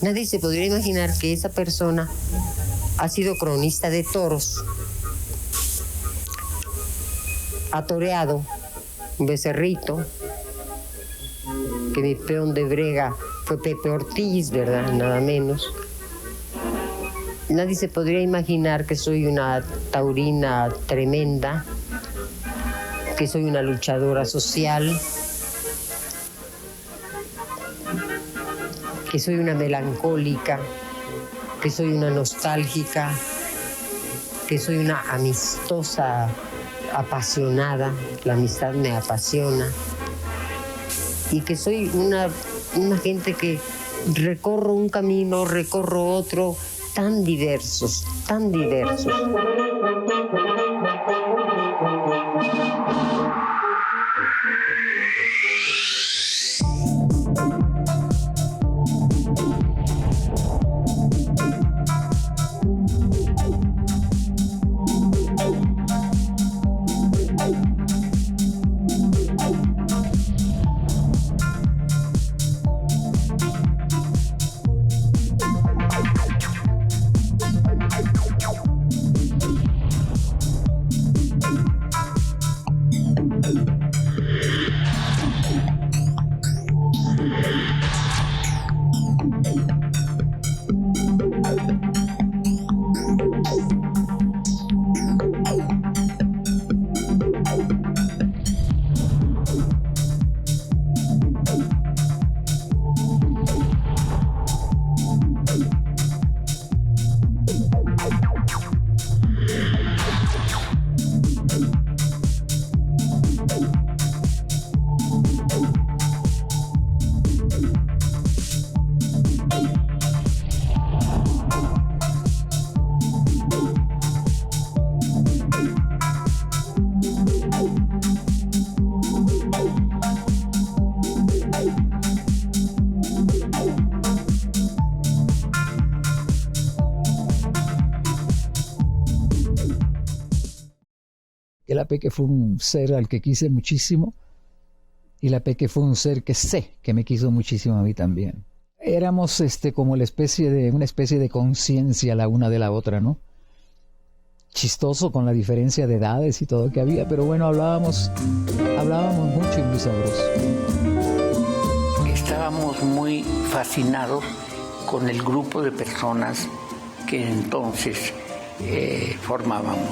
Nadie se podría imaginar que esa persona ha sido cronista de toros, ha toreado un becerrito, que mi peón de brega fue Pepe Ortiz, ¿verdad? Nada menos. Nadie se podría imaginar que soy una taurina tremenda, que soy una luchadora social, que soy una melancólica, que soy una nostálgica, que soy una amistosa apasionada, la amistad me apasiona, y que soy una gente que recorro un camino, recorro otro, tan diversos, tan diversos. La Peque fue un ser al que quise muchísimo, y la Peque fue un ser que sé que me quiso muchísimo a mí también. Éramos como una especie de conciencia la una de la otra, ¿no? Chistoso con la diferencia de edades y todo que había, pero bueno, hablábamos mucho y muy sabroso. Estábamos muy fascinados con el grupo de personas que entonces formábamos,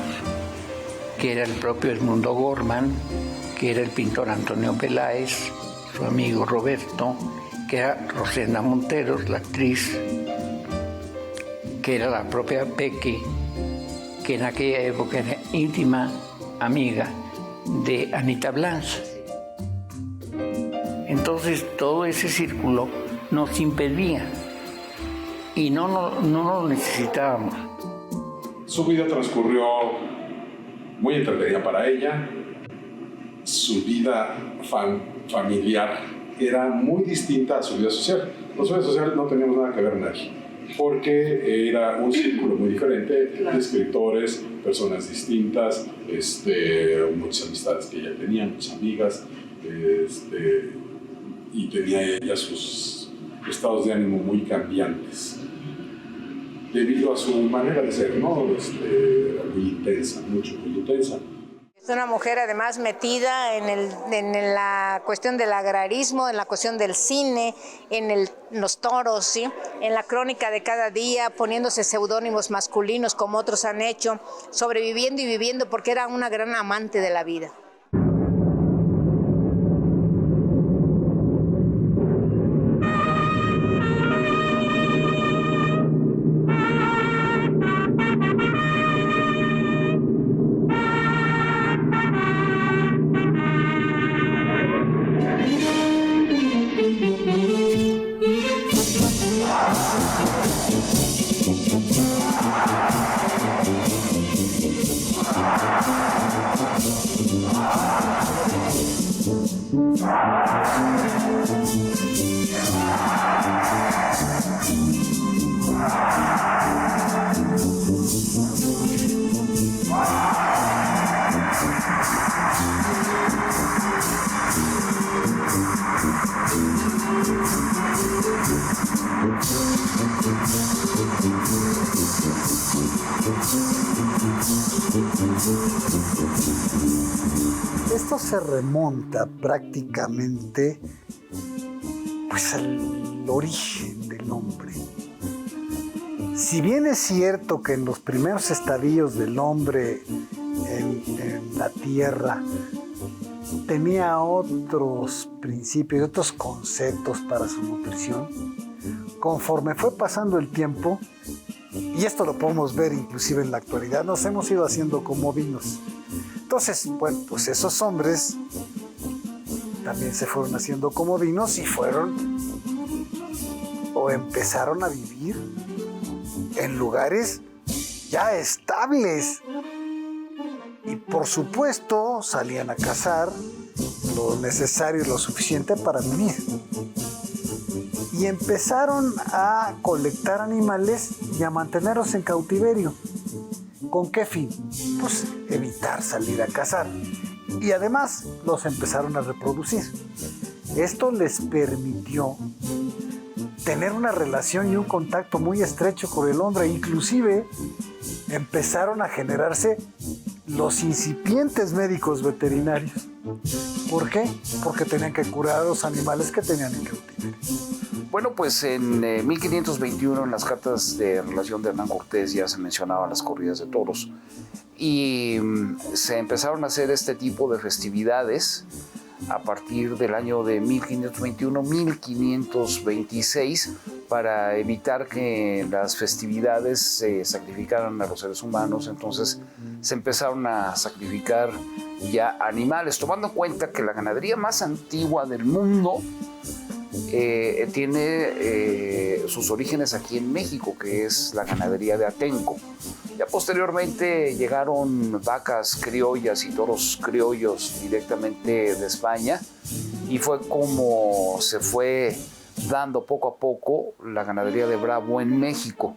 que era el propio Edmundo Gorman, que era el pintor Antonio Peláez, su amigo Roberto, que era Rosenda Monteros, la actriz, que era la propia Peque, que en aquella época era íntima amiga de Anita Blanch. Entonces todo ese círculo nos impedía y no lo necesitábamos. Su vida transcurrió muy entretenida para ella. Su vida familiar era muy distinta a su vida social. La vida social no teníamos nada que ver nadie, porque era un círculo muy diferente de escritores, personas distintas, muchas amistades que ella tenía, muchas amigas, y tenía ella sus estados de ánimo muy cambiantes debido a su manera de ser, ¿no? Muy intensa, muy intensa. Es una mujer además metida en la cuestión del agrarismo, en la cuestión del cine, en los toros, ¿sí? En la crónica de cada día, poniéndose seudónimos masculinos como otros han hecho, sobreviviendo y viviendo porque era una gran amante de la vida. Esto se remonta prácticamente pues al origen del hombre. Si bien es cierto que en los primeros estadios del hombre en la tierra tenía otros principios, otros conceptos para su nutrición, conforme fue pasando el tiempo, y esto lo podemos ver inclusive en la actualidad, nos hemos ido haciendo comodinos. Entonces, bueno, pues esos hombres también se fueron haciendo comodinos y fueron o empezaron a vivir en lugares ya estables. Y por supuesto salían a cazar lo necesario y lo suficiente para vivir. Y empezaron a colectar animales y a mantenerlos en cautiverio. ¿Con qué fin? Pues evitar salir a cazar. Y además los empezaron a reproducir. Esto les permitió tener una relación y un contacto muy estrecho con el hombre. Inclusive empezaron a generarse los incipientes médicos veterinarios. ¿Por qué? Porque tenían que curar a los animales que tenían en cautiverio. Bueno, pues en 1521 en las cartas de relación de Hernán Cortés ya se mencionaban las corridas de toros y se empezaron a hacer este tipo de festividades a partir del año de 1521-1526 para evitar que las festividades se sacrificaran a los seres humanos. Entonces se empezaron a sacrificar ya animales, tomando en cuenta que la ganadería más antigua del mundo tiene sus orígenes aquí en México, que es la ganadería de Atenco. Ya posteriormente llegaron vacas criollas y toros criollos directamente de España y fue como se fue dando poco a poco la ganadería de Bravo en México,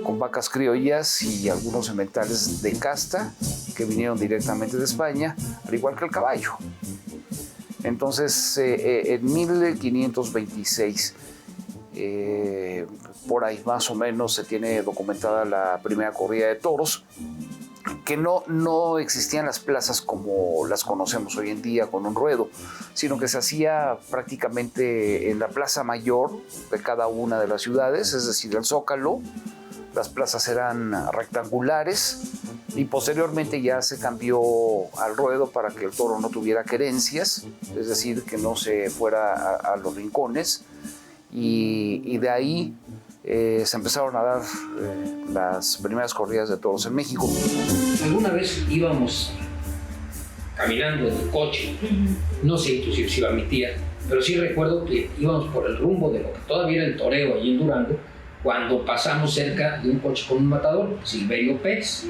con vacas criollas y algunos sementales de casta que vinieron directamente de España, al igual que el caballo. Entonces, en 1526, por ahí más o menos, se tiene documentada la primera corrida de toros, que no existían las plazas como las conocemos hoy en día con un ruedo, sino que se hacía prácticamente en la plaza mayor de cada una de las ciudades, es decir, el Zócalo. Las plazas eran rectangulares y posteriormente ya se cambió al ruedo para que el toro no tuviera querencias, es decir, que no se fuera a los rincones, y de ahí se empezaron a dar las primeras corridas de toros en México. Alguna vez íbamos caminando en el coche, no sé inclusive si iba mi tía, pero sí recuerdo que íbamos por el rumbo de lo que todavía era el toreo allí en Durango, cuando pasamos cerca de un coche con un matador, Silverio Pérez,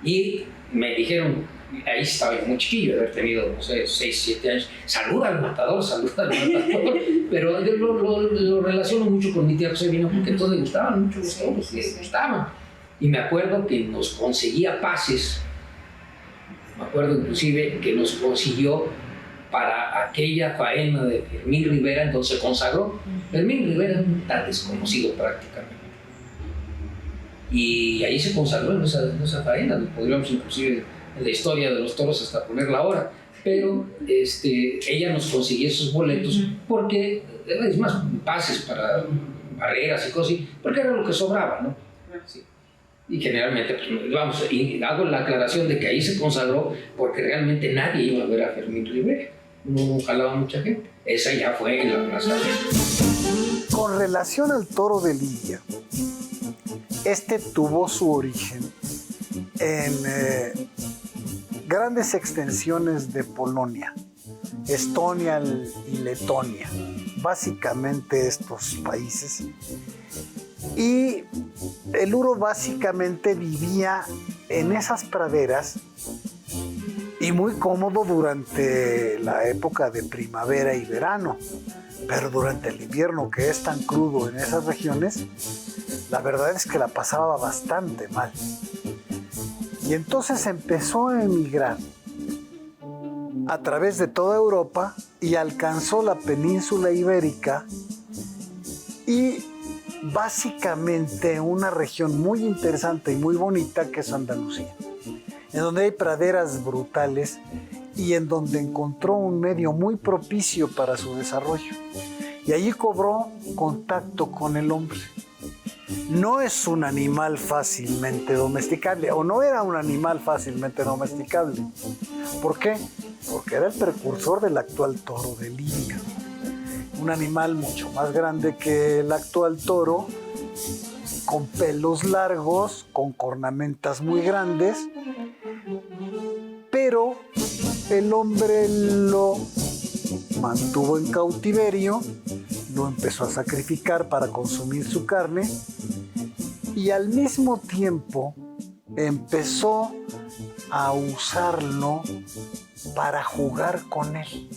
y me dijeron, ahí estaba yo muy chiquillo, de haber tenido, no sé, 6, 7 años, saluda al matador, pero yo lo relaciono mucho con mi tía Josefina porque todos le gustaban mucho los toros, les gustaban. Y me acuerdo que nos conseguía pases, me acuerdo inclusive que nos consiguió para aquella faena de Fermín Rivera, entonces se consagró. Fermín Rivera está desconocido prácticamente. Y ahí se consagró en esa faena, podríamos inclusive en la historia de los toros hasta poner la hora. Pero ella nos conseguía esos boletos porque, es más, pases para barreras y cosas así, porque era lo que sobraba, ¿no? Sí. Y generalmente, pues, vamos, y hago la aclaración de que ahí se consagró porque realmente nadie iba a ver a Fermín Rivera. No jalaba mucha gente. Esa ya fue en la plaza. Con relación al toro de Lidia, tuvo su origen en grandes extensiones de Polonia, Estonia y Letonia, básicamente estos países. Y el uro básicamente vivía en esas praderas y muy cómodo durante la época de primavera y verano, pero durante el invierno, que es tan crudo en esas regiones, la verdad es que la pasaba bastante mal. Y entonces empezó a emigrar a través de toda Europa y alcanzó la península ibérica y básicamente una región muy interesante y muy bonita que es Andalucía, en donde hay praderas brutales y en donde encontró un medio muy propicio para su desarrollo. Y allí cobró contacto con el hombre. No es un animal fácilmente domesticable, o no era un animal fácilmente domesticable. ¿Por qué? Porque era el precursor del actual toro de Lidia. Un animal mucho más grande que el actual toro, con pelos largos, con cornamentas muy grandes, pero el hombre lo mantuvo en cautiverio, lo empezó a sacrificar para consumir su carne y al mismo tiempo empezó a usarlo para jugar con él.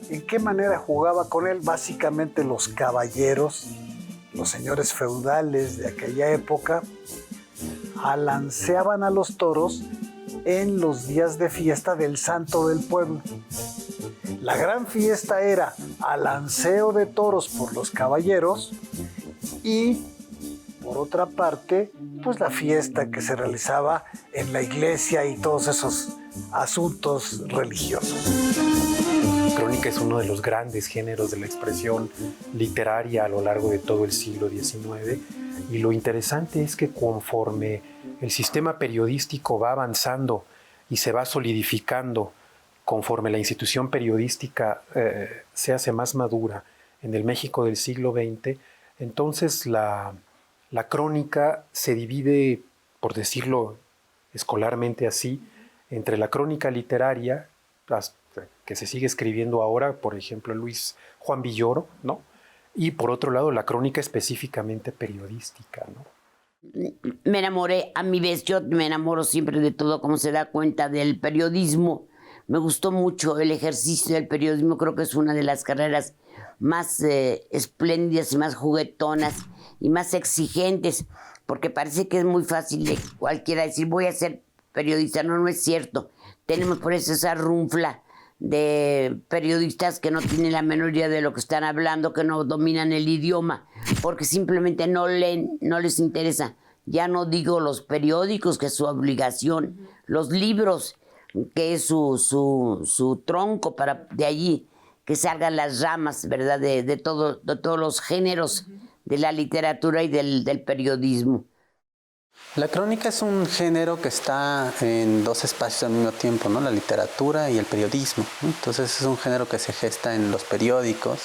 ¿En qué manera jugaba con él? Básicamente los caballeros, los señores feudales de aquella época, alanceaban a los toros en los días de fiesta del santo del pueblo. La gran fiesta era alanceo de toros por los caballeros y, por otra parte, pues la fiesta que se realizaba en la iglesia y todos esos asuntos religiosos. La crónica es uno de los grandes géneros de la expresión literaria a lo largo de todo el siglo XIX, y lo interesante es que conforme el sistema periodístico va avanzando y se va solidificando, conforme la institución periodística se hace más madura en el México del siglo XX, entonces la crónica se divide, por decirlo escolarmente así, entre la crónica literaria, que se sigue escribiendo ahora, por ejemplo, Luis Juan Villoro, ¿no? Y por otro lado, la crónica específicamente periodística, ¿no? Me enamoré, a mi vez, yo me enamoro siempre de todo, como se da cuenta, del periodismo. Me gustó mucho el ejercicio del periodismo, creo que es una de las carreras más espléndidas y más juguetonas y más exigentes, porque parece que es muy fácil de cualquiera decir, voy a ser periodista. No, no es cierto. Tenemos por eso esa runfla de periodistas que no tienen la menor idea de lo que están hablando, que no dominan el idioma, porque simplemente no leen, no les interesa. Ya no digo los periódicos, que es su obligación, los libros, que es su tronco, para de allí que salgan las ramas, ¿verdad?, de todos los géneros de la literatura y del periodismo. La crónica es un género que está en dos espacios al mismo tiempo, ¿no? La literatura y el periodismo, ¿no? Entonces es un género que se gesta en los periódicos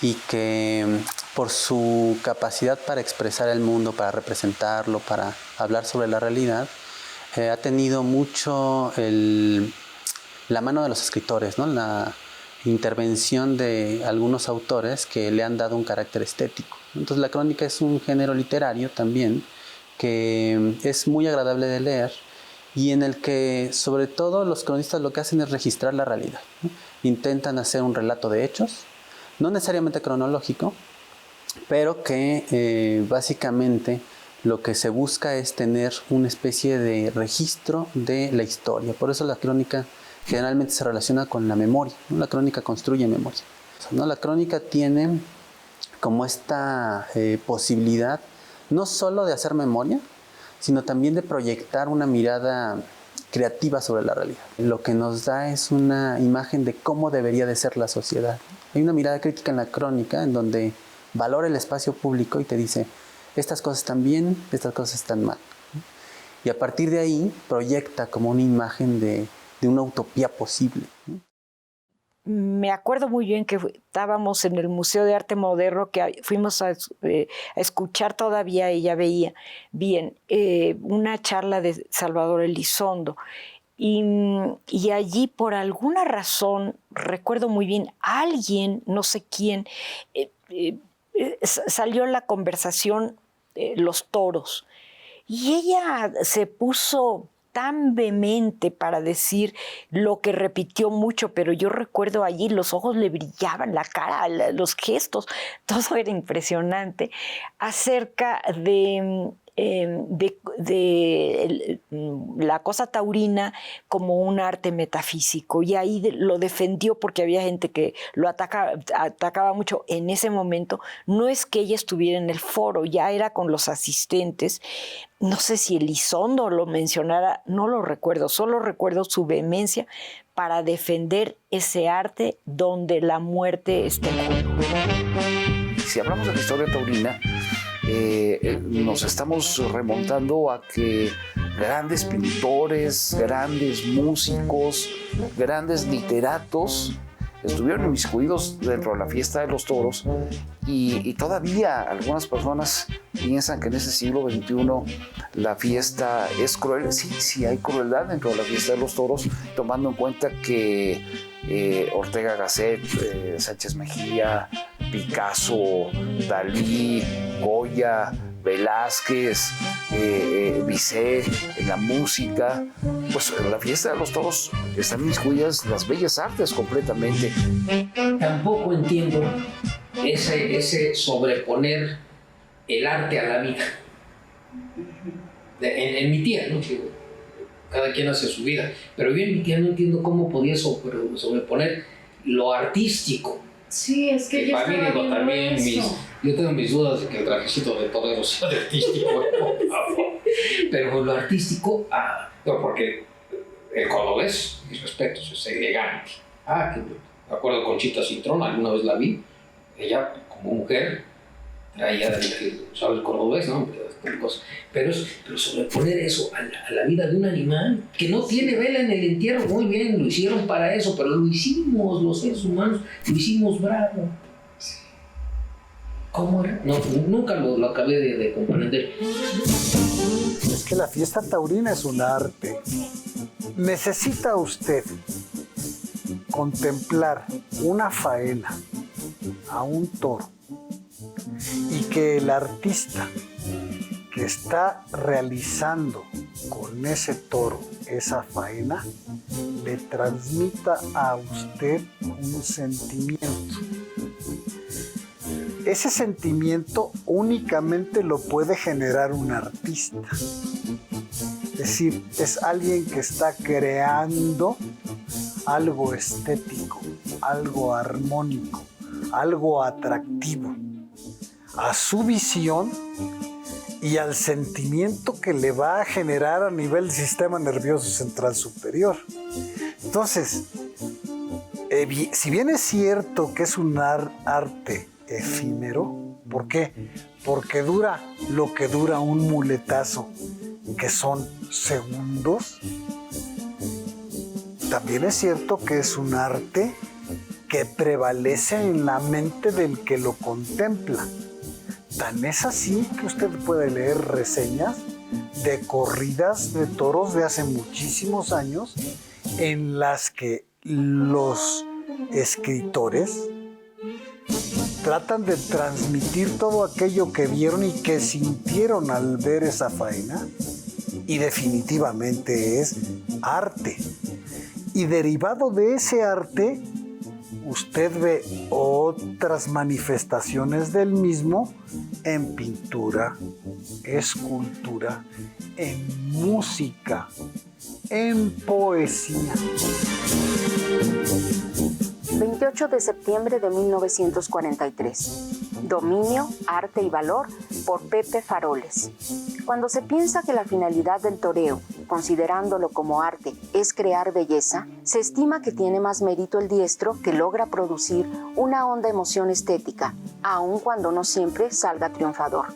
y que por su capacidad para expresar el mundo, para representarlo, para hablar sobre la realidad, ha tenido mucho la mano de los escritores, ¿no? La intervención de algunos autores que le han dado un carácter estético. Entonces la crónica es un género literario también, que es muy agradable de leer y en el que sobre todo los cronistas lo que hacen es registrar la realidad, ¿no? Intentan hacer un relato de hechos, no necesariamente cronológico, pero que básicamente lo que se busca es tener una especie de registro de la historia. Por eso la crónica generalmente se relaciona con la memoria, ¿no? La crónica construye memoria, ¿no? La crónica tiene como esta posibilidad no solo de hacer memoria, sino también de proyectar una mirada creativa sobre la realidad. Lo que nos da es una imagen de cómo debería de ser la sociedad. Hay una mirada crítica en la crónica en donde valora el espacio público y te dice, estas cosas están bien, estas cosas están mal. Y a partir de ahí proyecta como una imagen de una utopía posible. Me acuerdo muy bien que estábamos en el Museo de Arte Moderno, que fuimos a escuchar todavía, ella veía bien, una charla de Salvador Elizondo. Y allí, por alguna razón, recuerdo muy bien, alguien, no sé quién, salió la conversación los toros. Y ella se puso tan vehemente para decir lo que repitió mucho, pero yo recuerdo allí los ojos le brillaban, la cara, los gestos, todo era impresionante, acerca de la cosa taurina como un arte metafísico, y ahí lo defendió porque había gente que lo atacaba mucho en ese momento. No es que ella estuviera en el foro, ya era con los asistentes. No sé si Elizondo lo mencionara, no lo recuerdo, solo recuerdo su vehemencia para defender ese arte donde la muerte está en juego. Si hablamos de la historia taurina, nos estamos remontando a que grandes pintores, grandes músicos, grandes literatos estuvieron inmiscuidos dentro de la fiesta de los toros, y todavía algunas personas piensan que en ese siglo XXI la fiesta es cruel. Sí hay crueldad dentro de la fiesta de los toros, tomando en cuenta que Ortega Gasset, Sánchez Mejía, Picasso, Dalí, Goya, Velázquez, Bizet, en la música, pues en la fiesta de los toros están inmiscuidas las bellas artes completamente. Tampoco entiendo ese sobreponer el arte a la vida. En mi tía, ¿no? Cada quien hace su vida, pero yo en mi tía no entiendo cómo podía sobreponer lo artístico. Sí, es que para mí, digo, también yo tengo mis dudas de que el trajecito de torero sea de artístico, por favor. Pero lo artístico, porque el cordobés, mis respetos, es elegante. Que me acuerdo de Conchita Cintrón, alguna vez la vi, ella como mujer traía el cordobés, ¿no? Pero sobreponer eso a la vida de un animal que no tiene vela en el entierro, muy bien, lo hicieron para eso, pero lo hicimos los seres humanos, lo hicimos bravo. ¿Cómo era? No, nunca lo acabé de comprender. Es que la fiesta taurina es un arte. Necesita usted contemplar una faena a un toro y que el artista que está realizando con ese toro esa faena le transmita a usted un sentimiento. Ese sentimiento únicamente lo puede generar un artista. Es decir, es alguien que está creando algo estético, algo armónico, algo atractivo a su visión y al sentimiento que le va a generar a nivel del sistema nervioso central superior. Entonces, si bien es cierto que es un arte efímero, ¿por qué? Porque dura lo que dura un muletazo, que son segundos. También es cierto que es un arte que prevalece en la mente del que lo contempla. Tan es así que usted puede leer reseñas de corridas de toros de hace muchísimos años en las que los escritores tratan de transmitir todo aquello que vieron y que sintieron al ver esa faena, y definitivamente es arte. Y derivado de ese arte, usted ve otras manifestaciones del mismo en pintura, escultura, en música, en poesía. 28 de septiembre de 1943. Dominio, arte y valor por Pepe Faroles. Cuando se piensa que la finalidad del toreo, considerándolo como arte, es crear belleza, se estima que tiene más mérito el diestro que logra producir una honda emoción estética, aun cuando no siempre salga triunfador.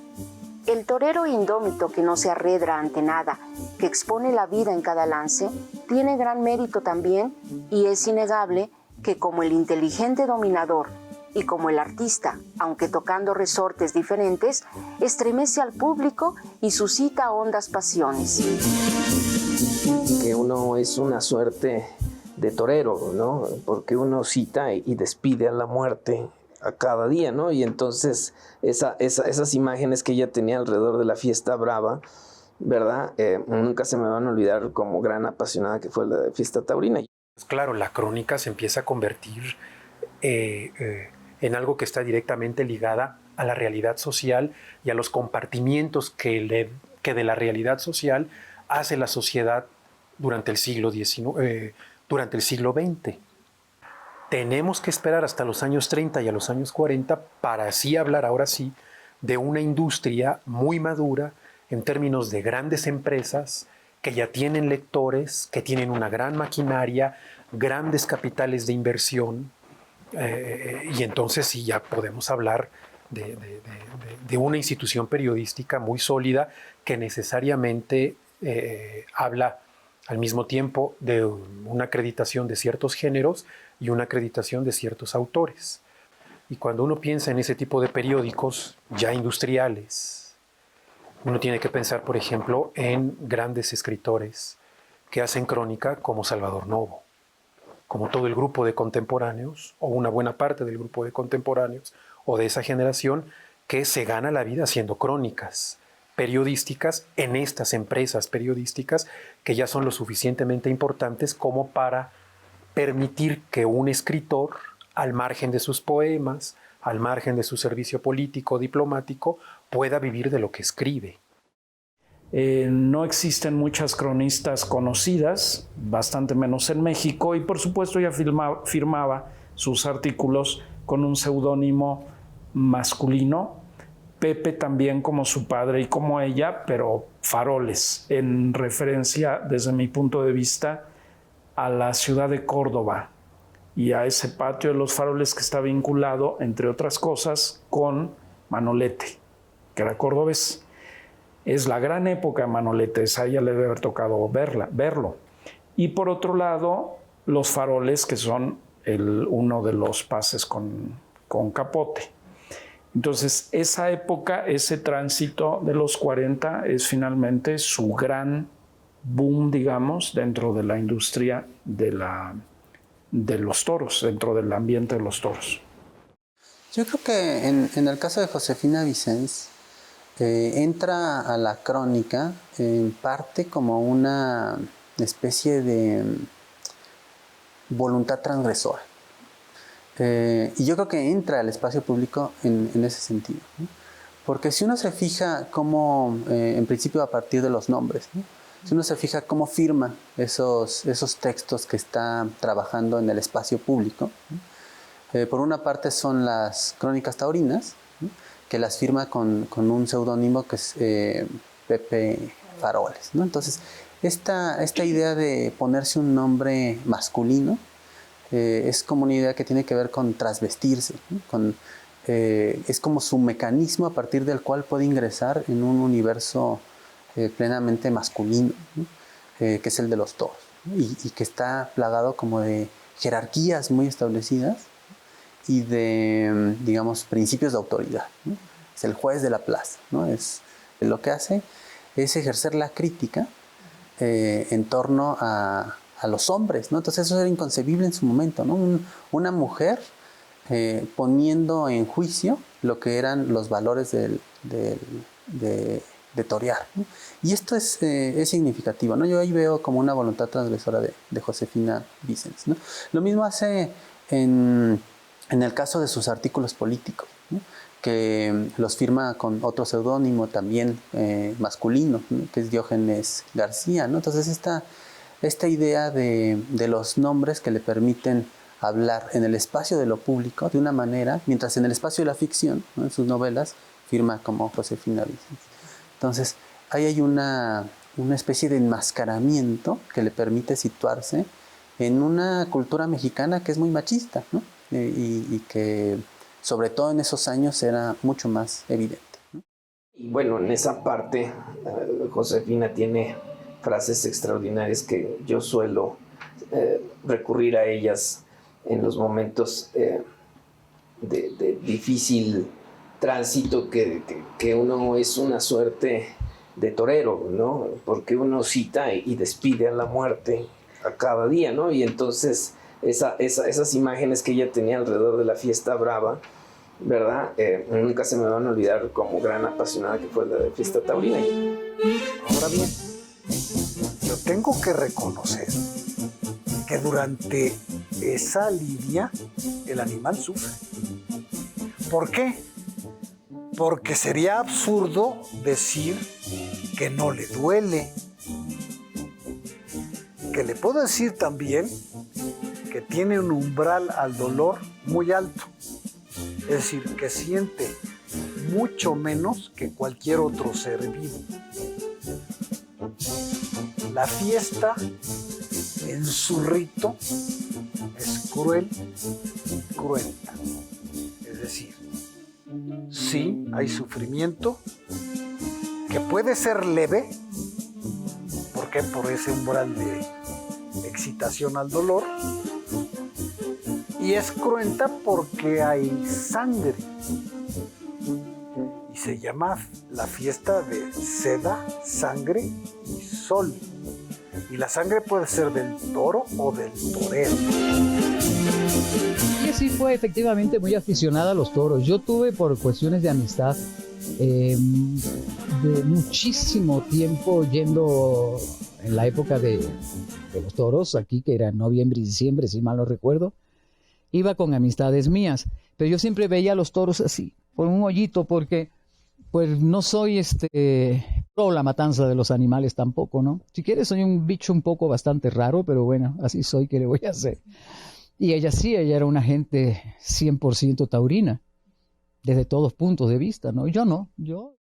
El torero indómito que no se arredra ante nada, que expone la vida en cada lance, tiene gran mérito también, y es innegable que como el inteligente dominador y como el artista, aunque tocando resortes diferentes, estremece al público y suscita hondas pasiones. Que uno es una suerte de torero, ¿no? Porque uno cita y despide a la muerte a cada día, ¿no? Y entonces esas imágenes que ella tenía alrededor de la fiesta brava, ¿verdad? Nunca se me van a olvidar como gran apasionada que fue la fiesta taurina. Claro, la crónica se empieza a convertir en algo que está directamente ligada a la realidad social y a los compartimientos que que de la realidad social hace la sociedad durante el siglo XIX, durante el siglo XX. Tenemos que esperar hasta los años 30 y a los años 40 para así hablar ahora sí de una industria muy madura en términos de grandes empresas que ya tienen lectores, que tienen una gran maquinaria, grandes capitales de inversión, y entonces sí ya podemos hablar de una institución periodística muy sólida que necesariamente habla al mismo tiempo de una acreditación de ciertos géneros y una acreditación de ciertos autores. Y cuando uno piensa en ese tipo de periódicos ya industriales, uno tiene que pensar, por ejemplo, en grandes escritores que hacen crónica como Salvador Novo, como todo el grupo de contemporáneos, o una buena parte del grupo de contemporáneos, o de esa generación que se gana la vida haciendo crónicas periodísticas en estas empresas periodísticas que ya son lo suficientemente importantes como para permitir que un escritor, al margen de sus poemas, al margen de su servicio político, diplomático, pueda vivir de lo que escribe. No existen muchas cronistas conocidas, bastante menos en México, y por supuesto ella firmaba sus artículos con un seudónimo masculino, Pepe también como su padre y como ella, pero Faroles, en referencia, desde mi punto de vista, a la ciudad de Córdoba y a ese patio de los Faroles que está vinculado, entre otras cosas, con Manolete, que era cordobés. Es la gran época de Manolete, a ella le debe haber tocado verlo. Y por otro lado, los Faroles, que son uno de los pases con Capote. Entonces, esa época, ese tránsito de los 40 es finalmente su gran boom, digamos, dentro de la industria de los toros, dentro del ambiente de los toros. Yo creo que en el caso de Josefina Vicens, entra a la crónica en parte como una especie de voluntad transgresora. Y yo creo que entra al espacio público en ese sentido, ¿no? Porque si uno se fija cómo, en principio a partir de los nombres, ¿no? Si uno se fija cómo firma esos textos que está trabajando en el espacio público, ¿no? Por una parte son las crónicas taurinas, ¿no? Que las firma con un seudónimo que es Pepe Faroles, ¿no? Entonces, esta idea de ponerse un nombre masculino es como una idea que tiene que ver con trasvestirse, ¿no? Es como su mecanismo a partir del cual puede ingresar en un universo plenamente masculino, ¿no? Que es el de los toros, ¿no? Y que está plagado como de jerarquías muy establecidas y de, digamos, principios de autoridad, ¿no? Es el juez de la plaza, ¿no? Lo que hace es ejercer la crítica en torno a los hombres, ¿no? Entonces eso era inconcebible en su momento, ¿no? Una mujer poniendo en juicio lo que eran los valores de torear, ¿no? Y esto es significativo, ¿no? Yo ahí veo como una voluntad transgresora de Josefina Vicens, ¿no? Lo mismo hace en el caso de sus artículos políticos, ¿no? Que los firma con otro seudónimo también masculino, ¿no? Que es Diógenes García, ¿no? Entonces esta idea de los nombres que le permiten hablar en el espacio de lo público de una manera, mientras en el espacio de la ficción, ¿no? En sus novelas, firma como Josefina Vicens. Entonces, ahí hay una especie de enmascaramiento que le permite situarse en una cultura mexicana que es muy machista, ¿no? Y que, sobre todo en esos años, era mucho más evidente, ¿no? Y bueno, en esa parte, Josefina tiene frases extraordinarias que yo suelo recurrir a ellas en los momentos de difícil tránsito, que uno es una suerte de torero, ¿no? Porque uno cita y despide a la muerte a cada día, ¿no? Y entonces esas imágenes que ella tenía alrededor de la fiesta brava, ¿verdad? Nunca se me van a olvidar como gran apasionada que fue la de fiesta taurina. Ahora bien, yo tengo que reconocer que durante esa lidia el animal sufre. ¿Por qué? Porque sería absurdo decir que no le duele, que le puedo decir también que tiene un umbral al dolor muy alto, es decir, que siente mucho menos que cualquier otro ser vivo. La fiesta en su rito es cruel y cruenta, es decir, sí hay sufrimiento que puede ser leve, porque por ese umbral de excitación al dolor, y es cruenta porque hay sangre, y se llama la fiesta de seda, sangre y sol, y la sangre puede ser del toro o del torero. Y sí fue efectivamente muy aficionada a los toros. Yo tuve, por cuestiones de amistad, de muchísimo tiempo yendo en la época de los toros, aquí que era noviembre y diciembre, si mal no recuerdo, iba con amistades mías, pero yo siempre veía a los toros así, por un hoyito, porque pues no soy pro la matanza de los animales tampoco, ¿no? Si quieres, soy un bicho un poco bastante raro, pero bueno, así soy, ¿qué le voy a hacer? Y ella sí, ella era una gente 100% taurina, desde todos puntos de vista, ¿no? Yo no, yo...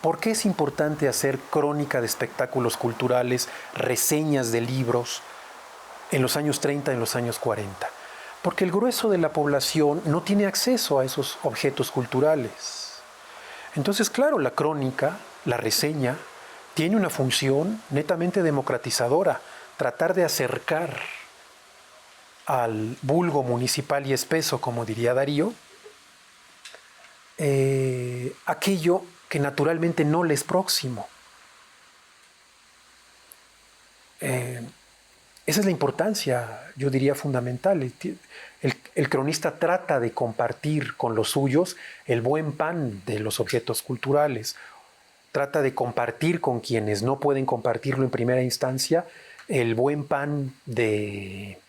¿Por qué es importante hacer crónica de espectáculos culturales, reseñas de libros en los años 30, en los años 40? Porque el grueso de la población no tiene acceso a esos objetos culturales. Entonces, claro, la crónica, la reseña, tiene una función netamente democratizadora, tratar de acercar al vulgo municipal y espeso, como diría Darío, aquello que naturalmente no le es próximo. Esa es la importancia, yo diría, fundamental. El cronista trata de compartir con los suyos el buen pan de los objetos culturales, trata de compartir con quienes no pueden compartirlo en primera instancia el buen pan de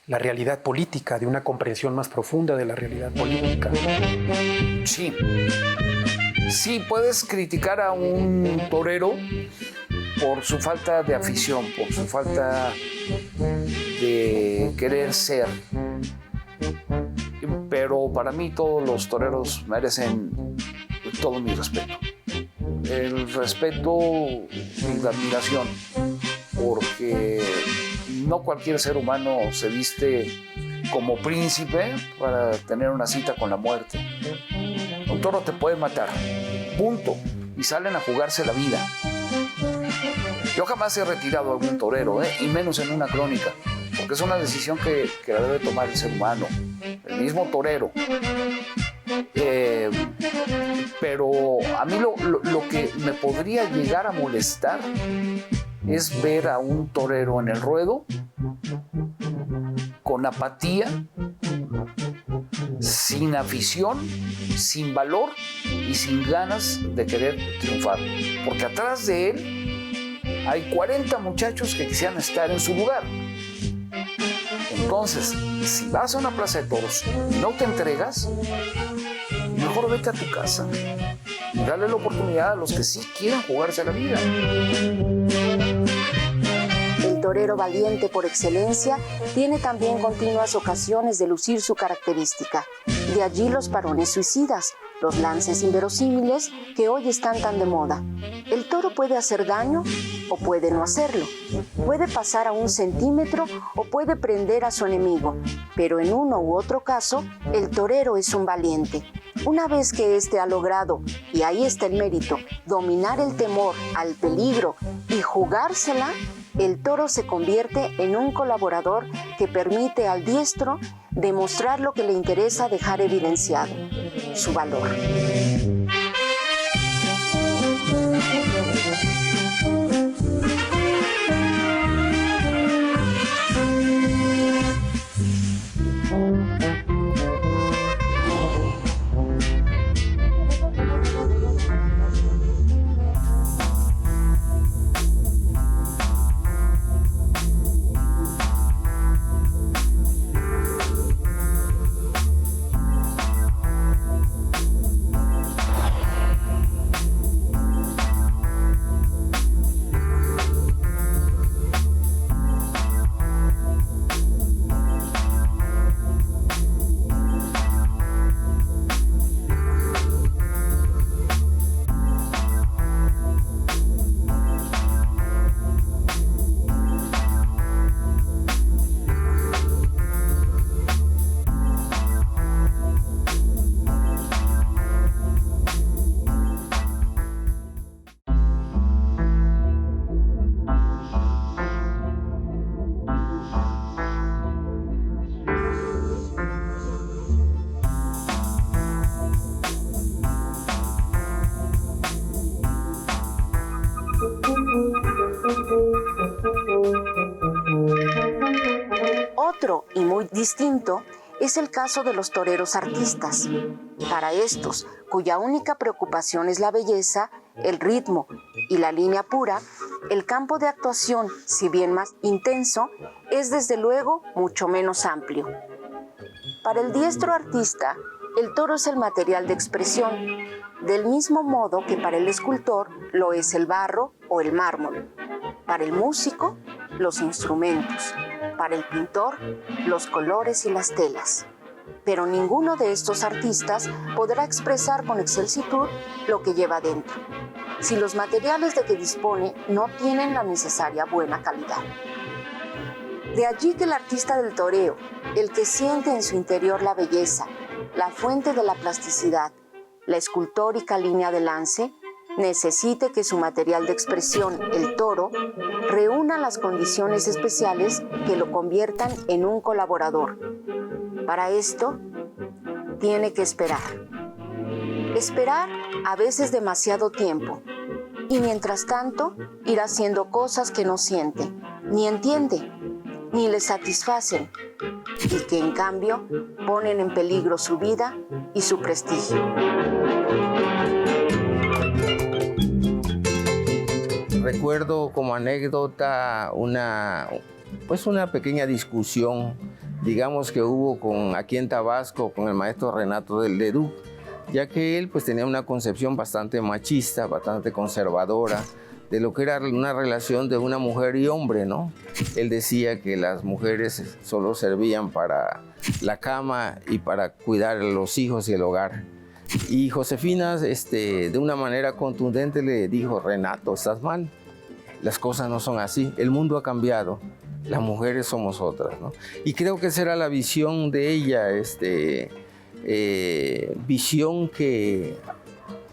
la realidad política, de una comprensión más profunda de la realidad política. Sí. Sí, puedes criticar a un torero por su falta de afición, por su falta de querer ser. Pero para mí todos los toreros merecen todo mi respeto. El respeto y la admiración, porque no cualquier ser humano se viste como príncipe para tener una cita con la muerte. Un toro te puede matar, punto, y salen a jugarse la vida. Yo jamás he retirado a algún torero, y menos en una crónica, porque es una decisión que la debe tomar el ser humano, el mismo torero. Pero a mí lo que me podría llegar a molestar es ver a un torero en el ruedo con apatía, sin afición, sin valor y sin ganas de querer triunfar. Porque atrás de él hay 40 muchachos que quisieran estar en su lugar. Entonces, si vas a una plaza de toros y no te entregas, mejor vete a tu casa y dale la oportunidad a los que sí quieran jugarse a la vida. El torero valiente por excelencia tiene también continuas ocasiones de lucir su característica. De allí los parones suicidas, los lances inverosímiles que hoy están tan de moda. El toro puede hacer daño o puede no hacerlo. Puede pasar a 1 centímetro o puede prender a su enemigo. Pero en uno u otro caso, el torero es un valiente. Una vez que éste ha logrado, y ahí está el mérito, dominar el temor al peligro y jugársela, el toro se convierte en un colaborador que permite al diestro demostrar lo que le interesa dejar evidenciado, su valor. Distinto es el caso de los toreros artistas. Para estos, cuya única preocupación es la belleza, el ritmo y la línea pura, el campo de actuación, si bien más intenso, es desde luego mucho menos amplio. Para el diestro artista, el toro es el material de expresión, del mismo modo que para el escultor lo es el barro o el mármol. Para el músico, los instrumentos. Para el pintor, los colores y las telas. Pero ninguno de estos artistas podrá expresar con excelsitud lo que lleva dentro, si los materiales de que dispone no tienen la necesaria buena calidad. De allí que el artista del toreo, el que siente en su interior la belleza, la fuente de la plasticidad, la escultórica línea de lance, necesite que su material de expresión, el toro, reúna las condiciones especiales que lo conviertan en un colaborador. Para esto, tiene que esperar. Esperar a veces demasiado tiempo, y mientras tanto ir haciendo cosas que no siente, ni entiende, ni le satisfacen, y que en cambio ponen en peligro su vida y su prestigio. Recuerdo como anécdota una pequeña discusión, digamos, que hubo aquí en Tabasco con el maestro Renato del Leduc, ya que él pues tenía una concepción bastante machista, bastante conservadora de lo que era una relación de una mujer y hombre, ¿no? Él decía que las mujeres solo servían para la cama y para cuidar a los hijos y el hogar. Y Josefina, de una manera contundente le dijo: Renato, estás mal, las cosas no son así, el mundo ha cambiado, las mujeres somos otras, ¿no? Y creo que esa era la visión de ella, visión que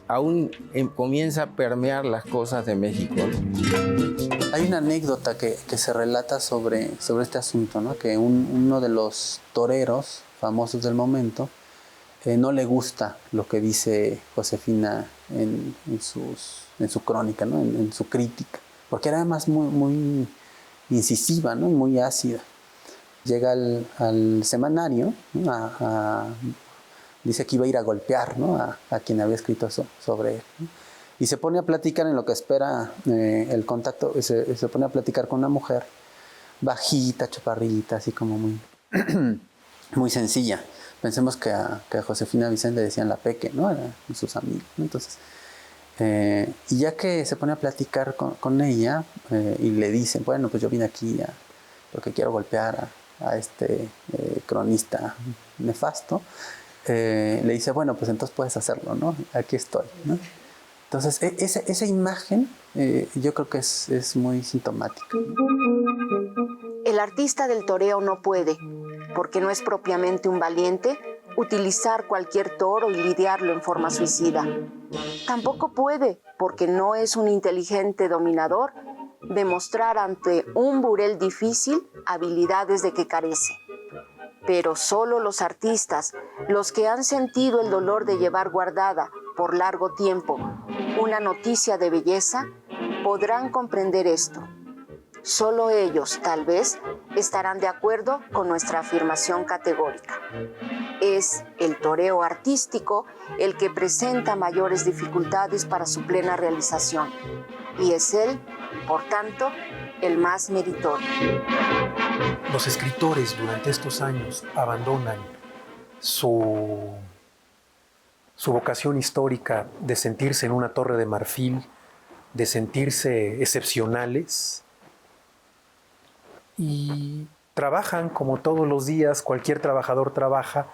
aún comienza a permear las cosas de México, ¿no? Hay una anécdota que se relata sobre este asunto, ¿no? Que uno de los toreros famosos del momento no le gusta lo que dice Josefina en su crónica, ¿no? En su crítica, porque era además muy incisiva, ¿no? Muy ácida. Llega al semanario, ¿no? Dice que iba a ir a golpear, ¿no? a quien había escrito sobre él, ¿no? Y se pone a platicar en lo que espera el contacto, se pone a platicar con una mujer bajita, chaparrita, así como muy sencilla. Pensemos que a Josefina Vicente le decían la Peque, ¿no? Eran sus amigos, ¿no? Entonces, y ya que se pone a platicar con ella y le dicen, bueno, pues yo vine aquí porque quiero golpear a este cronista nefasto, le dice, bueno, pues entonces puedes hacerlo, ¿no? Aquí estoy, ¿no? Entonces, esa imagen yo creo que es muy sintomática. El artista del toreo no puede, porque no es propiamente un valiente, utilizar cualquier toro y lidiarlo en forma suicida. Tampoco puede, porque no es un inteligente dominador, demostrar ante un burel difícil habilidades de que carece. Pero solo los artistas, los que han sentido el dolor de llevar guardada por largo tiempo una noticia de belleza, podrán comprender esto. Solo ellos, tal vez, estarán de acuerdo con nuestra afirmación categórica. Es el toreo artístico el que presenta mayores dificultades para su plena realización, y es él, por tanto, el más meritorio. Los escritores durante estos años abandonan su vocación histórica de sentirse en una torre de marfil, de sentirse excepcionales, y trabajan como todos los días, cualquier trabajador trabaja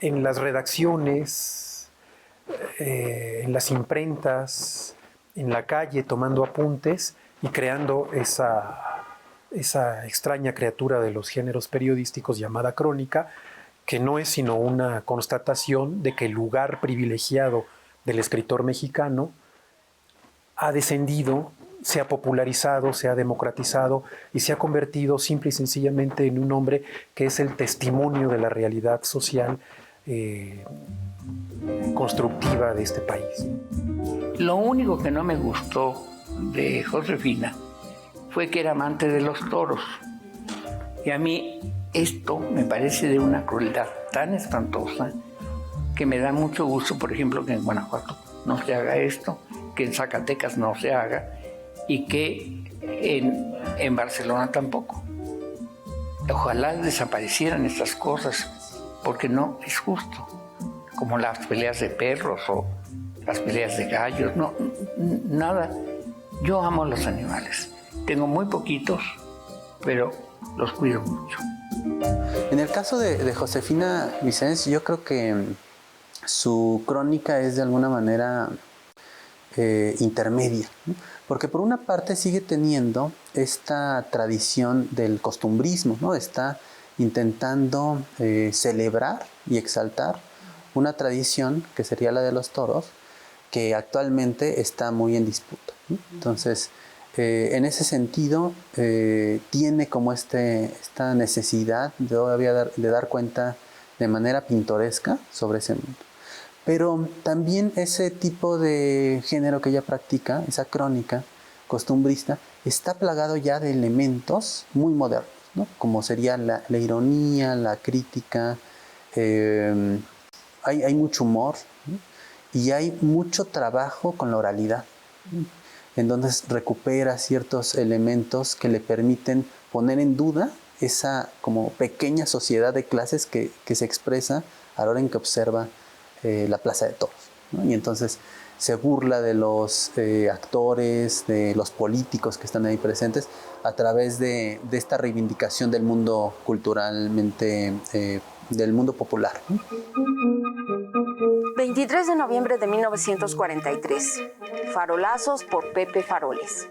en las redacciones, en las imprentas, en la calle, tomando apuntes y creando esa extraña criatura de los géneros periodísticos llamada crónica, que no es sino una constatación de que el lugar privilegiado del escritor mexicano ha descendido, se ha popularizado, se ha democratizado y se ha convertido simple y sencillamente en un hombre que es el testimonio de la realidad social constructiva de este país. Lo único que no me gustó de Josefina fue que era amante de los toros. Y a mí esto me parece de una crueldad tan espantosa que me da mucho gusto, por ejemplo, que en Guanajuato no se haga esto, que en Zacatecas no se haga y que en Barcelona tampoco. Ojalá desaparecieran estas cosas, porque no es justo, como las peleas de perros o las peleas de gallos, no, nada. Yo amo a los animales, tengo muy poquitos, pero los cuido mucho. En el caso de Josefina Vicens, yo creo que su crónica es de alguna manera intermedia, ¿no? Porque por una parte sigue teniendo esta tradición del costumbrismo, ¿no? Está intentando celebrar y exaltar una tradición que sería la de los toros, que actualmente está muy en disputa, ¿no? Entonces, en ese sentido, tiene como esta necesidad de dar cuenta de manera pintoresca sobre ese mundo. Pero también ese tipo de género que ella practica, esa crónica costumbrista, está plagado ya de elementos muy modernos, ¿no? Como sería la ironía, la crítica, hay mucho humor, ¿no? Y hay mucho trabajo con la oralidad, ¿no? En donde recupera ciertos elementos que le permiten poner en duda esa como pequeña sociedad de clases que se expresa a la hora en que observa la Plaza de Toros, ¿no? Y entonces se burla de los actores, de los políticos que están ahí presentes a través de esta reivindicación del mundo culturalmente, del mundo popular, ¿no? 23 de noviembre de 1943. Farolazos por Pepe Faroles.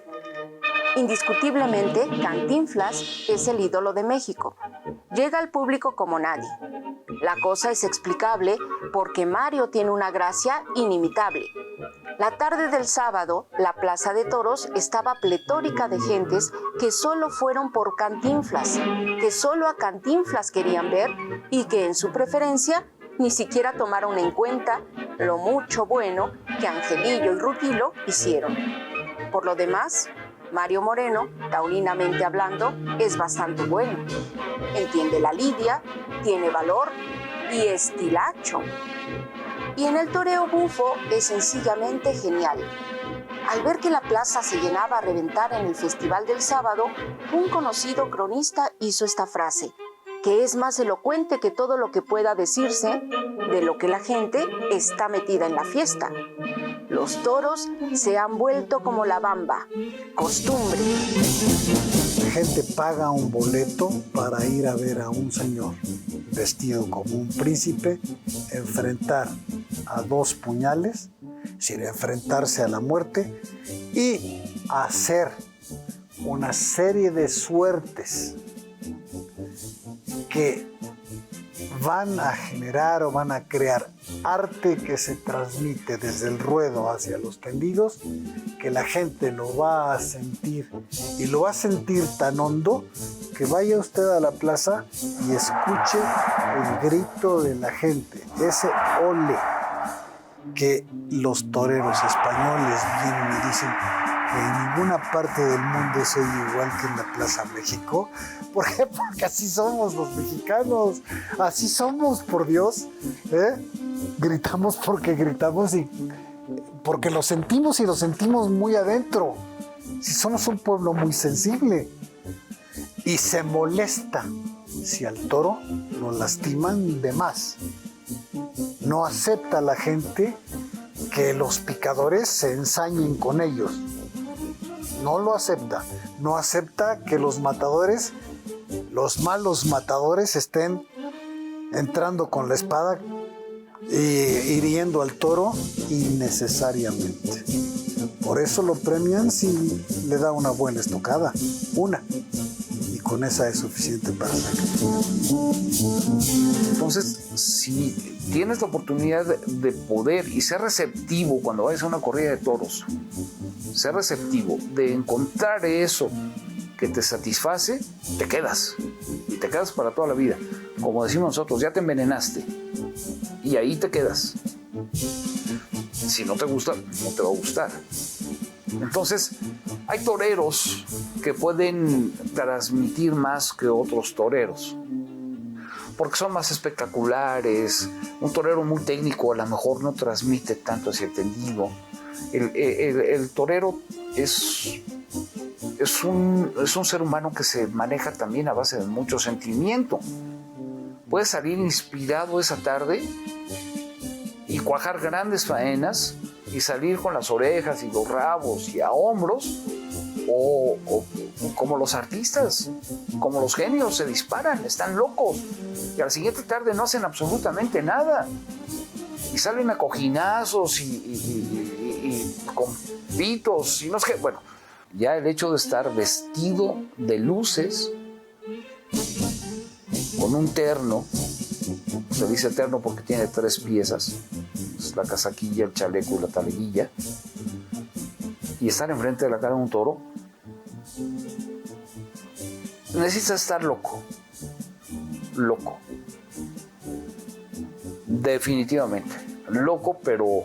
Indiscutiblemente, Cantinflas es el ídolo de México. Llega al público como nadie. La cosa es explicable porque Mario tiene una gracia inimitable. La tarde del sábado, la Plaza de Toros estaba pletórica de gentes que solo fueron por Cantinflas, que solo a Cantinflas querían ver y que en su preferencia ni siquiera tomaron en cuenta lo mucho bueno que Angelillo y Rutilo hicieron. Por lo demás, Mario Moreno, taurinamente hablando, es bastante bueno. Entiende la lidia, tiene valor y estilacho. Y en el toreo bufo es sencillamente genial. Al ver que la plaza se llenaba a reventar en el festival del sábado, un conocido cronista hizo esta frase, que es más elocuente que todo lo que pueda decirse de lo que la gente está metida en la fiesta. Los toros se han vuelto como la bamba, costumbre. La gente paga un boleto para ir a ver a un señor vestido como un príncipe enfrentar a dos puñales, es decir, enfrentarse a la muerte y hacer una serie de suertes que van a generar o van a crear arte que se transmite desde el ruedo hacia los tendidos, que la gente lo va a sentir y lo va a sentir tan hondo que vaya usted a la plaza y escuche el grito de la gente, ese ole que los toreros españoles vienen y dicen que en ninguna parte del mundo soy igual que en la Plaza México. ¿Por qué? Porque así somos los mexicanos, así somos, por Dios, ¿eh? Gritamos porque gritamos y porque lo sentimos y lo sentimos muy adentro. Si somos un pueblo muy sensible y se molesta si al toro lo lastiman de más. No acepta la gente que los picadores se ensañen con ellos. No lo acepta. No acepta que los matadores, los malos matadores, estén entrando con la espada y hiriendo al toro innecesariamente. Por eso lo premian si le da una buena estocada. Una. Y con esa es suficiente para sacrificar. Entonces, si tienes la oportunidad de poder y ser receptivo cuando vayas a una corrida de toros, ser receptivo, de encontrar eso que te satisface, te quedas. Y te quedas para toda la vida. Como decimos nosotros, ya te envenenaste. Y ahí te quedas. Si no te gusta, no te va a gustar. Entonces, Hay toreros que pueden transmitir más que otros toreros, porque son más espectaculares. Un torero muy técnico a lo mejor no transmite tanto ese tendido. El torero es un ser humano que se maneja también a base de mucho sentimiento. Puede salir inspirado esa tarde y cuajar grandes faenas y salir con las orejas y los rabos y a hombros, o como los artistas, como los genios, se disparan, están locos y a la siguiente tarde no hacen absolutamente nada y salen a cojinazos y con pitos y no sé qué. Bueno, ya el hecho de estar vestido de luces con un terno, se dice terno porque tiene 3 piezas, es la casaquilla, el chaleco y la taleguilla, y estar enfrente de la cara de un toro, necesitas estar loco, definitivamente, loco, pero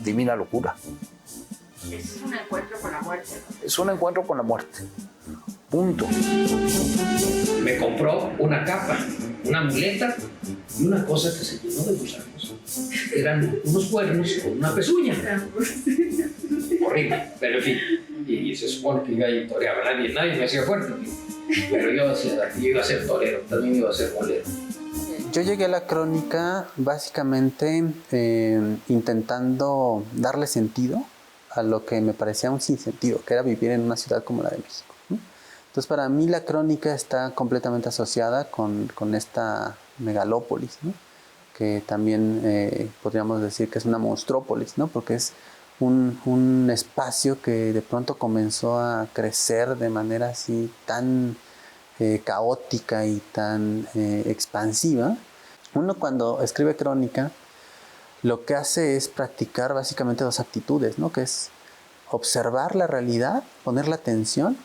divina locura. Es un encuentro con la muerte, ¿no? Es un encuentro con la muerte, punto. Me compró una capa, una muleta y una cosa que se llenó de gusanos. Eran unos cuernos con una pezuña. Horrible, pero en fin. Y se supone que yo ahí toreaba, nadie me hacía fuerte. Pero yo iba a ser torero, también iba a ser bolero. Yo llegué a la crónica básicamente intentando darle sentido a lo que me parecía un sinsentido, que era vivir en una ciudad como la de México, ¿no? Entonces, para mí la crónica está completamente asociada con esta megalópolis, ¿no? Que también podríamos decir que es una monstrópolis, ¿no? Porque es un espacio que de pronto comenzó a crecer de manera así tan caótica y tan expansiva. Uno, cuando escribe crónica, lo que hace es practicar básicamente 2 actitudes, ¿no? Que es observar la realidad, ponerle atención,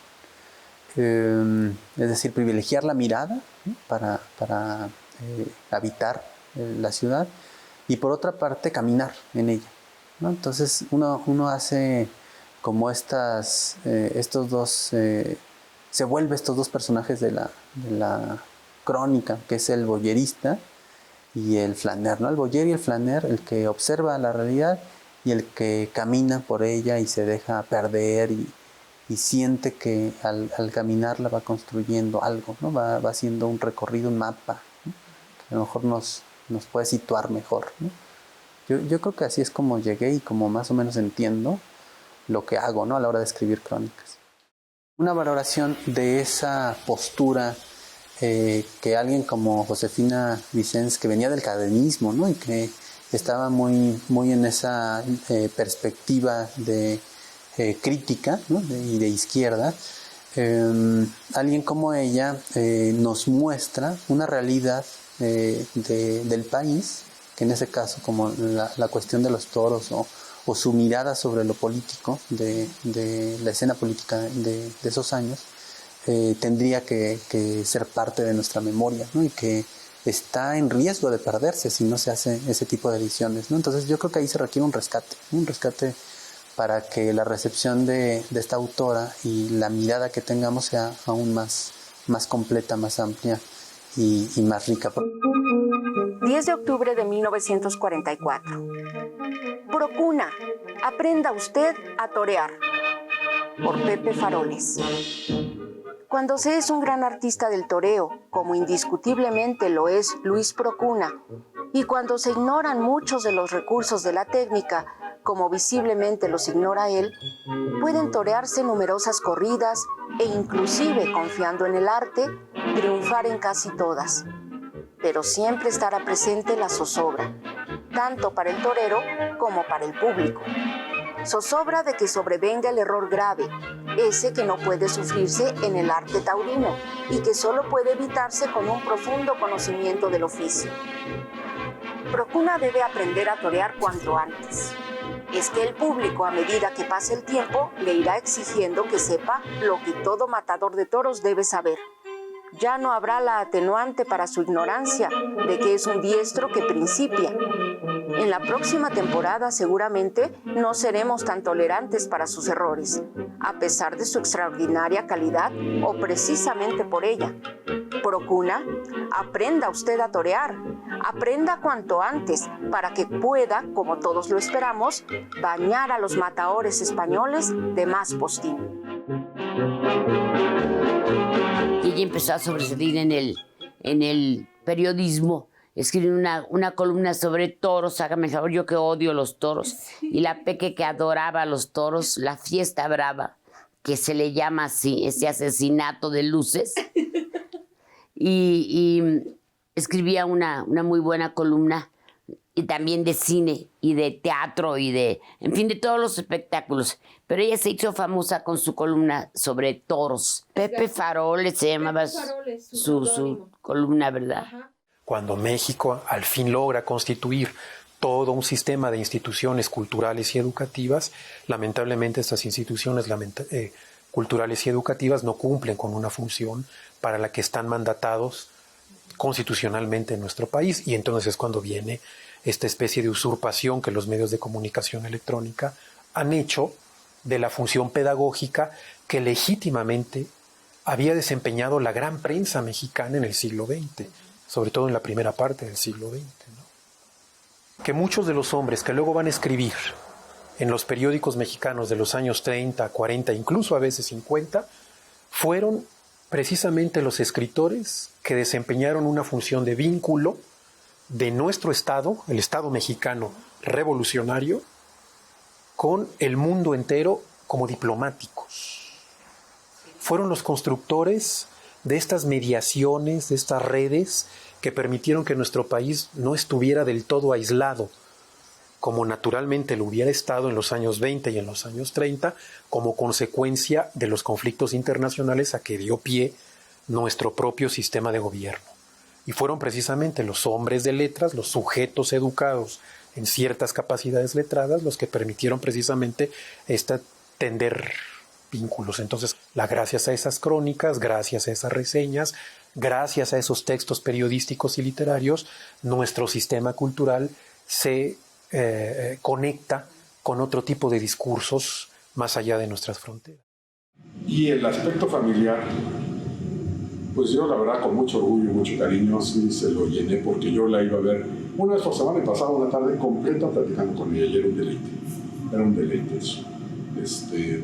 es decir, privilegiar la mirada, ¿no? para habitar la ciudad, y por otra parte caminar en ella, ¿no? Entonces uno hace como estos dos, se vuelve estos 2 personajes de la crónica, que es el boyerista y el flaner, ¿no? El boyer y el flaner, el que observa la realidad y el que camina por ella y se deja perder y siente que al caminarla va construyendo algo, ¿no? Va haciendo un recorrido, un mapa, ¿no? Que a lo mejor nos puede situar mejor, ¿no? Yo creo que así es como llegué y como más o menos entiendo lo que hago, ¿no? A la hora de escribir crónicas. Una valoración de esa postura que alguien como Josefina Vicens, que venía del cadenismo, ¿no? Y que estaba muy en esa perspectiva de crítica, ¿no? y de izquierda, alguien como ella nos muestra una realidad del país, que en ese caso, como la cuestión de los toros o su mirada sobre lo político de la escena política de esos años, tendría que ser parte de nuestra memoria, ¿no? Y que está en riesgo de perderse si no se hace ese tipo de ediciones, ¿no? Entonces yo creo que ahí se requiere un rescate para que la recepción de esta autora y la mirada que tengamos sea aún más completa, más amplia y más rica. 10 de octubre de 1944. Procuna, aprenda usted a torear. Por Pepe Faroles. Cuando se es un gran artista del toreo, como indiscutiblemente lo es Luis Procuna, y cuando se ignoran muchos de los recursos de la técnica, como visiblemente los ignora él, pueden torearse numerosas corridas e inclusive, confiando en el arte, triunfar en casi todas. Pero siempre estará presente la zozobra, tanto para el torero como para el público. Zozobra de que sobrevenga el error grave, ese que no puede sufrirse en el arte taurino y que solo puede evitarse con un profundo conocimiento del oficio. Procuna debe aprender a torear cuanto antes. Es que el público, a medida que pase el tiempo, le irá exigiendo que sepa lo que todo matador de toros debe saber. Ya no habrá la atenuante para su ignorancia de que es un diestro que principia. En la próxima temporada seguramente no seremos tan tolerantes para sus errores, a pesar de su extraordinaria calidad o precisamente por ella. Procuna, aprenda usted a torear, aprenda cuanto antes para que pueda, como todos lo esperamos, bañar a los mataores españoles de más postín. Y ella empezó a sobresalir en el periodismo. Escribí una columna sobre toros, hágame el favor, yo que odio los toros, y la Peque que adoraba a los toros, la fiesta brava, que se le llama así, ese asesinato de luces. Y escribía una muy buena columna, y también de cine, y de teatro, y en fin, de todos los espectáculos. Pero ella se hizo famosa con su columna sobre toros. Pepe Faroles se llamaba su columna, ¿verdad? Ajá. Cuando México al fin logra constituir todo un sistema de instituciones culturales y educativas, lamentablemente estas instituciones culturales y educativas no cumplen con una función para la que están mandatados constitucionalmente en nuestro país, y entonces es cuando viene esta especie de usurpación que los medios de comunicación electrónica han hecho de la función pedagógica que legítimamente había desempeñado la gran prensa mexicana en el siglo XX, sobre todo en la primera parte del siglo XX, ¿no? Que muchos de los hombres que luego van a escribir en los periódicos mexicanos de los años 30, 40, incluso a veces 50, fueron precisamente los escritores que desempeñaron una función de vínculo de nuestro Estado, el Estado mexicano revolucionario, con el mundo entero como diplomáticos. Fueron los constructores de estas mediaciones, de estas redes que permitieron que nuestro país no estuviera del todo aislado, como naturalmente lo hubiera estado en los años 20 y en los años 30, como consecuencia de los conflictos internacionales a que dio pie nuestro propio sistema de gobierno. Y fueron precisamente los hombres de letras, los sujetos educados en ciertas capacidades letradas, los que permitieron precisamente tender vínculos. Entonces, gracias a esas crónicas, gracias a esas reseñas, gracias a esos textos periodísticos y literarios, nuestro sistema cultural se conecta con otro tipo de discursos más allá de nuestras fronteras. Y el aspecto familiar, pues yo la verdad con mucho orgullo y mucho cariño sí se lo llené, porque yo la iba a ver una vez por semana y pasaba una tarde completa platicando con ella, y era un deleite eso.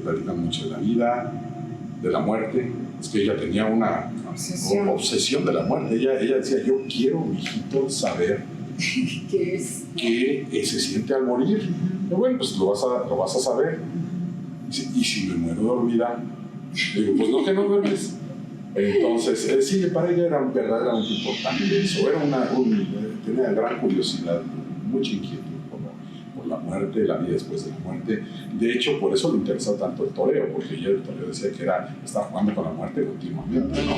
Platican mucho de la vida, de la muerte. Es que ella tenía una obsesión de la muerte. Ella decía, yo quiero, mijito, saber qué se siente al morir. Y bueno, pues lo vas a saber. Y si me muero dormida, digo, pues no, que no duermes. Entonces, sí, para ella era verdaderamente importante eso. Tenía gran curiosidad, mucha inquietud por la muerte, la vida después de la muerte. De hecho, por eso le interesaba tanto el toreo, porque ella el toreo decía que estaba jugando con la muerte continuamente, ¿no?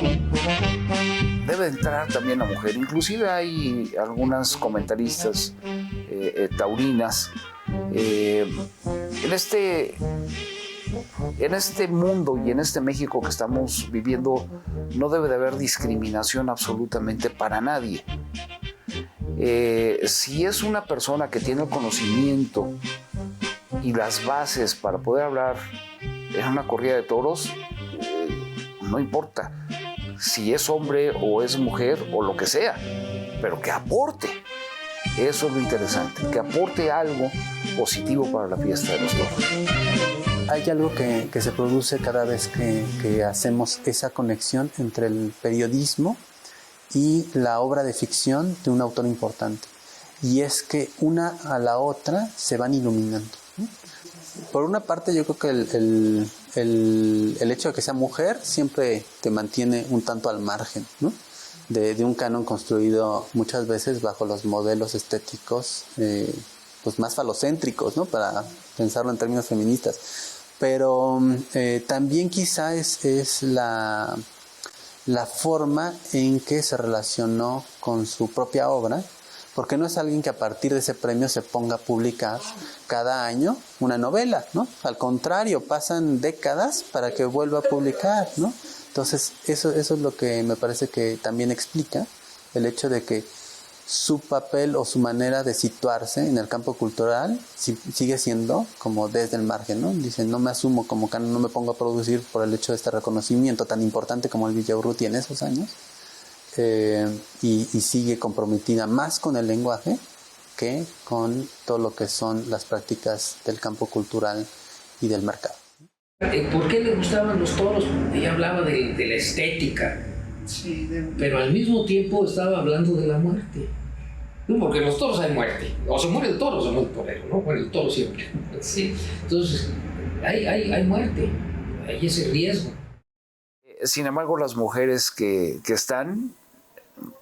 Debe entrar también la mujer. Inclusive hay algunas comentaristas taurinas en este mundo y en este México que estamos viviendo. No debe de haber discriminación absolutamente para nadie. Si es una persona que tiene el conocimiento y las bases para poder hablar en una corrida de toros, no importa si es hombre o es mujer o lo que sea, pero que aporte. Eso es lo interesante, que aporte algo positivo para la fiesta de los toros. Hay algo que se produce cada vez que hacemos esa conexión entre el periodismo y la obra de ficción de un autor importante. Y es que una a la otra se van iluminando. Por una parte, yo creo que el hecho de que sea mujer siempre te mantiene un tanto al margen, ¿no? de un canon construido muchas veces bajo los modelos estéticos pues más falocéntricos, ¿no? Para pensarlo en términos feministas. Pero también quizá es la forma en que se relacionó con su propia obra, porque no es alguien que a partir de ese premio se ponga a publicar cada año una novela, ¿no? Al contrario, pasan décadas para que vuelva a publicar, ¿no? Entonces, eso es lo que me parece que también explica el hecho de que su papel o su manera de situarse en el campo cultural sigue siendo como desde el margen, ¿no? Dicen, no me asumo como canon, no me pongo a producir por el hecho de este reconocimiento tan importante como el Villaurruti en esos años, y sigue comprometida más con el lenguaje que con todo lo que son las prácticas del campo cultural y del mercado. ¿Por qué le gustaban los toros? Ella hablaba de la estética, sí, pero al mismo tiempo estaba hablando de la muerte. No, porque en los toros hay muerte. O se muere el toro o se muere el torero, ¿no? Muere el toro siempre. Sí. Entonces, hay muerte, hay ese riesgo. Sin embargo, las mujeres que están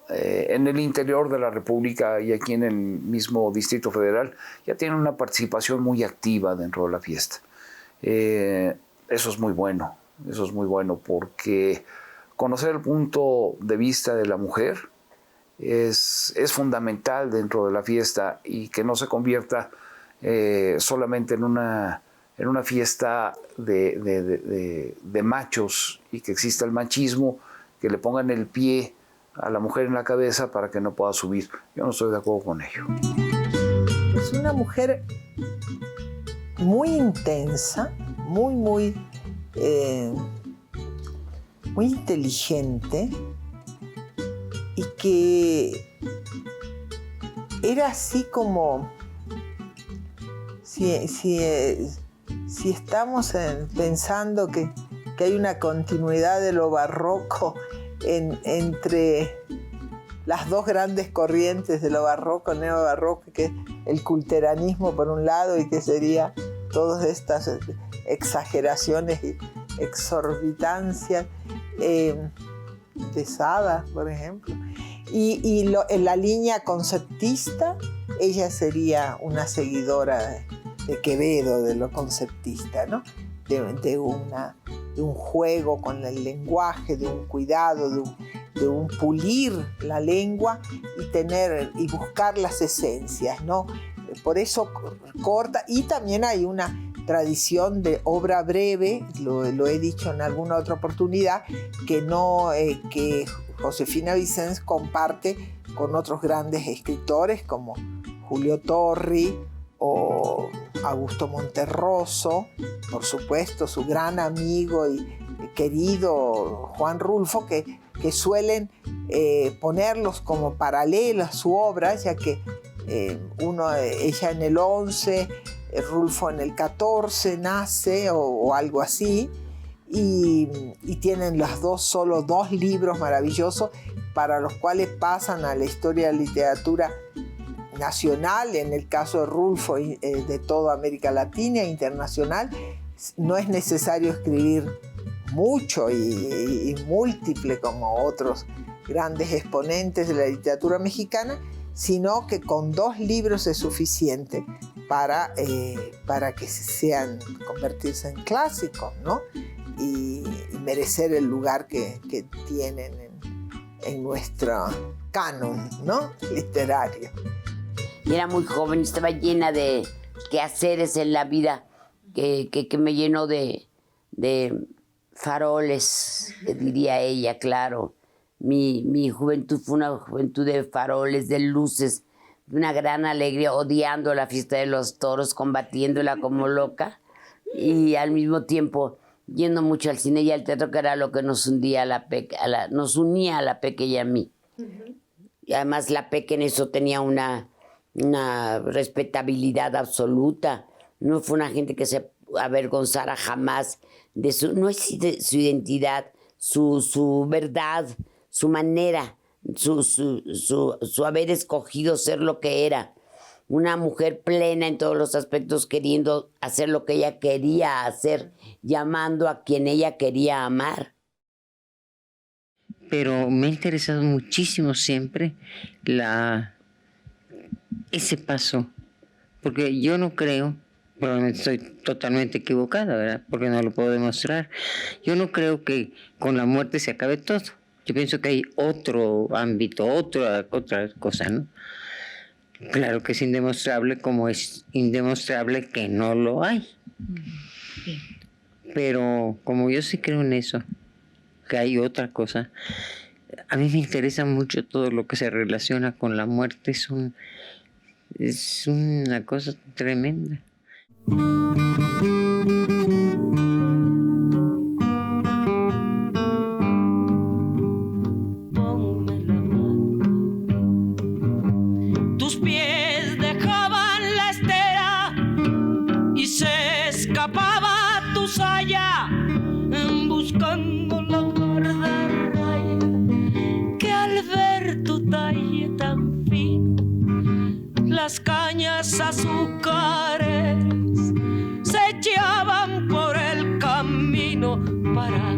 en el interior de la República y aquí en el mismo Distrito Federal ya tienen una participación muy activa dentro de la fiesta. Eso es muy bueno porque conocer el punto de vista de la mujer es fundamental dentro de la fiesta y que no se convierta solamente en una fiesta de machos y que exista el machismo, que le pongan el pie a la mujer en la cabeza para que no pueda subir. Yo no estoy de acuerdo con ello. Es una mujer muy intensa, muy inteligente y que era así como si estamos pensando que hay una continuidad de lo barroco entre las dos grandes corrientes de lo barroco, neobarroco, que es el culteranismo por un lado y que sería todas estas exageraciones y exorbitancias pesadas, por ejemplo. Y en la línea conceptista, ella sería una seguidora de Quevedo, de lo conceptista, ¿no? De un juego con el lenguaje, de un cuidado, de un pulir la lengua y buscar las esencias, ¿no? Por eso corta, y también hay una tradición de obra breve, lo he dicho en alguna otra oportunidad, que Josefina Vicens comparte con otros grandes escritores como Julio Torri o Augusto Monterroso, por supuesto su gran amigo y querido Juan Rulfo, que suelen ponerlos como paralelos a su obra, ya que ella en el 11, Rulfo en el 14 nace o algo así, y tienen las dos solo 2 libros maravillosos para los cuales pasan a la historia de la literatura nacional, en el caso de Rulfo de toda América Latina e internacional. No es necesario escribir mucho y múltiple como otros grandes exponentes de la literatura mexicana, sino que con 2 libros es suficiente para que convertirse en clásicos, ¿no? Y merecer el lugar que tienen en nuestro canon, ¿no? Literario. Y era muy joven, estaba llena de quehaceres en la vida que me llenó de faroles, diría ella, claro. Mi juventud fue una juventud de faroles, de luces, de una gran alegría, odiando la fiesta de los toros, combatiéndola como loca, y al mismo tiempo yendo mucho al cine y al teatro, que era lo que nos unía a la Peque y a mí. Y además la Peque en eso tenía una respetabilidad absoluta. No fue una gente que se avergonzara jamás de su identidad, su verdad, su manera, su haber escogido ser lo que era. Una mujer plena en todos los aspectos, queriendo hacer lo que ella quería hacer, llamando a quien ella quería amar. Pero me ha interesado muchísimo siempre ese paso, porque yo no creo, probablemente estoy totalmente equivocada, ¿verdad? Porque no lo puedo demostrar. Yo no creo que con la muerte se acabe todo. Yo pienso que hay otro ámbito, otra cosa, ¿no? Claro que es indemostrable, como es indemostrable que no lo hay. Pero como yo sí creo en eso, que hay otra cosa, A mí me interesa mucho todo lo que se relaciona con la muerte, es una cosa tremenda. Tus pies dejaban la estera y se escapaba tu saya buscando la guardarraya que al ver tu talle tan fino las cañas azúcares se echaban por el camino para